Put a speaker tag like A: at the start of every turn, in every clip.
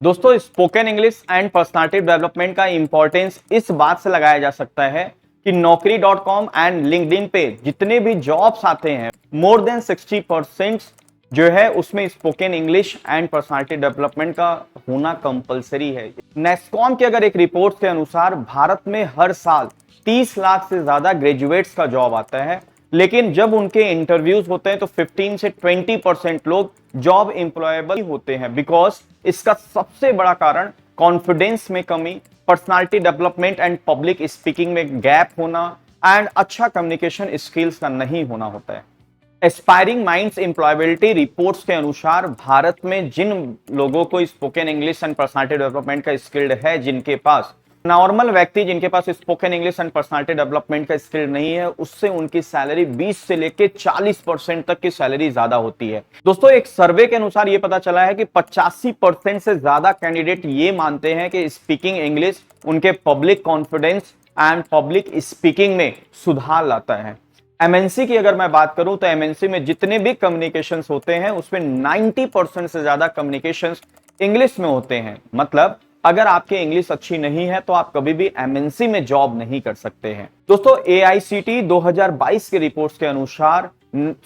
A: दोस्तों, spoken English and personality development का importance इस बात से लगाया जा सकता है कि Naukri.com एंड लिंक्डइन पे जितने भी जॉब्स आते हैं, मोर देन 60% जो है उसमें spoken English and personality development का होना कंपलसरी है। नेस्कॉम के अगर एक रिपोर्ट के अनुसार भारत में हर साल 30 लाख से ज्यादा ग्रेजुएट्स का जॉब आता है, लेकिन जब उनके इंटरव्यूज होते हैं तो 15 से 20% लोग जॉब एम्प्लॉयबल होते हैं। बिकॉज इसका सबसे बड़ा कारण कॉन्फिडेंस में कमी, personality development and public speaking में गैप होना एंड अच्छा कम्युनिकेशन स्किल्स का नहीं होना होता है। एस्पायरिंग माइंड्स एम्प्लॉयबिलिटी रिपोर्ट्स के अनुसार भारत में जिन लोगों को spoken English and personality development का स्किल्ड है, जिनके पास नॉर्मल व्यक्ति जिनके पास spoken English and personality development का स्किल नहीं है, उससे उनकी सैलरी 20 से लेके 40% तक की सैलरी ज्यादा होती है। दोस्तों, एक सर्वे के अनुसार यह पता चला है कि 85% से ज्यादा कैंडिडेट ये मानते हैं कि स्पीकिंग इंग्लिश उनके public confidence and public speaking में सुधार लाता है। एमएनसी की अगर मैं बात करूं तो एमएनसी में जितने भी कम्युनिकेशंस होते हैं उसमें 90% से ज्यादा कम्युनिकेशंस इंग्लिश में होते हैं। मतलब अगर आपकी इंग्लिश अच्छी नहीं है तो आप कभी भी एमएनसी में जॉब नहीं कर सकते हैं। दोस्तों, एआईसीटी 2022 के रिपोर्ट्स के अनुसार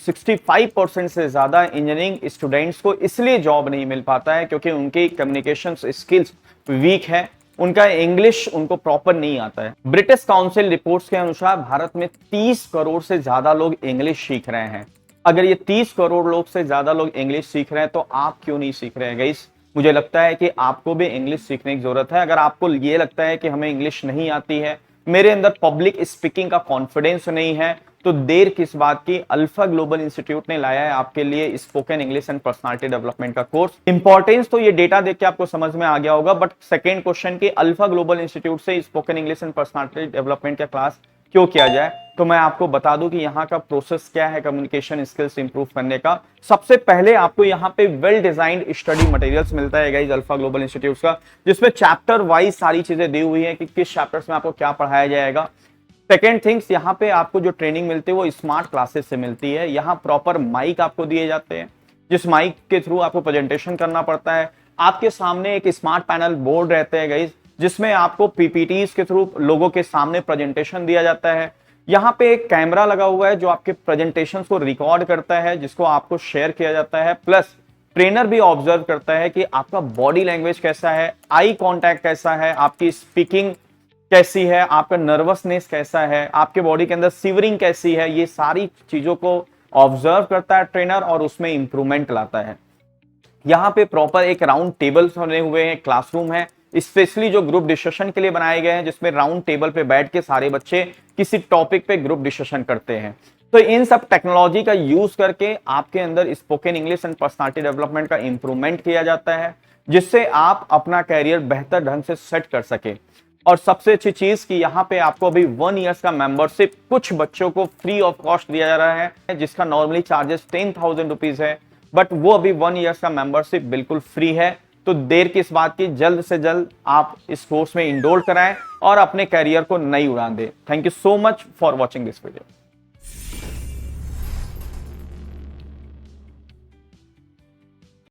A: 65% से ज्यादा इंजीनियरिंग स्टूडेंट्स को इसलिए जॉब नहीं मिल पाता है क्योंकि उनकी कम्युनिकेशन स्किल्स वीक है, उनका इंग्लिश उनको प्रॉपर नहीं आता है। ब्रिटिश काउंसिल रिपोर्ट्स के अनुसार भारत में 30 करोड़ से ज्यादा लोग इंग्लिश सीख रहे हैं। अगर ये 30 करोड़ लोग से ज्यादा लोग इंग्लिश सीख रहे हैं तो आप क्यों नहीं सीख रहे हैं गाइस? मुझे लगता है कि आपको भी इंग्लिश सीखने की जरूरत है। अगर आपको ये लगता है कि हमें इंग्लिश नहीं आती है, मेरे अंदर पब्लिक स्पीकिंग का कॉन्फिडेंस नहीं है, तो देर किस बात की। अल्फा ग्लोबल इंस्टीट्यूट ने लाया है आपके लिए spoken English and personality development का कोर्स। इंपॉर्टेंस तो ये डेटा देख के आपको समझ में आ गया होगा, बट सेकेंड क्वेश्चन की अल्फा ग्लोबल इंस्टीट्यूट से spoken English and personality development का क्लास क्यों किया जाए, तो मैं आपको बता दूं कि यहाँ का प्रोसेस क्या है कम्युनिकेशन स्किल्स इंप्रूव करने का। सबसे पहले आपको यहाँ पे वेल डिजाइंड स्टडी मटेरियल्स मिलता है गाइस अल्फा ग्लोबल इंस्टीट्यूट का, जिसमें चैप्टर वाइज सारी चीजें दी हुई है कि किस चैप्टर्स में आपको क्या पढ़ाया जाएगा। सेकेंड थिंग्स, यहाँ पे आपको जो ट्रेनिंग मिलती है वो स्मार्ट क्लासेस से मिलती है। यहाँ प्रॉपर माइक आपको दिए जाते हैं, जिस माइक के थ्रू आपको प्रेजेंटेशन करना पड़ता है। आपके सामने एक स्मार्ट पैनल बोर्ड रहते हैं गाइस, जिसमें आपको पीपीटीज के थ्रू लोगों के सामने प्रेजेंटेशन दिया जाता है। यहाँ पे एक कैमरा लगा हुआ है जो आपके प्रेजेंटेशन को रिकॉर्ड करता है, जिसको आपको शेयर किया जाता है। प्लस ट्रेनर भी ऑब्जर्व करता है कि आपका बॉडी लैंग्वेज कैसा है, आई कांटेक्ट कैसा है, आपकी स्पीकिंग कैसी है, आपका नर्वसनेस कैसा है, आपके बॉडी के अंदर सिवरिंग कैसी है। ये सारी चीजों को ऑब्जर्व करता है ट्रेनर और उसमें इंप्रूवमेंट लाता है। यहाँ पे प्रॉपर एक राउंड टेबल बने हुए हैं, क्लासरूम है स्पेशली जो ग्रुप डिस्कशन के लिए बनाए गए हैं, जिसमें राउंड टेबल पे बैठ के सारे बच्चे किसी टॉपिक पे ग्रुप डिस्कशन करते हैं। तो इन सब टेक्नोलॉजी का यूज करके आपके अंदर spoken English and personality development का इंप्रूवमेंट किया जाता है, जिससे आप अपना कैरियर बेहतर ढंग से सेट कर सके। और सबसे अच्छी चीज कि यहाँ पे आपको अभी 1 ईयर का मेंबरशिप कुछ बच्चों को फ्री ऑफ कॉस्ट दिया जा रहा है, जिसका नॉर्मली चार्जेस 10,000 रुपीज है, बट वो अभी 1 ईयर का मेंबरशिप बिल्कुल फ्री है। तो देर किस बात की, जल्द से जल्द आप इस कोर्स में इनरोल कराएं और अपने करियर को नई उड़ान दें। Thank you so much for watching this video.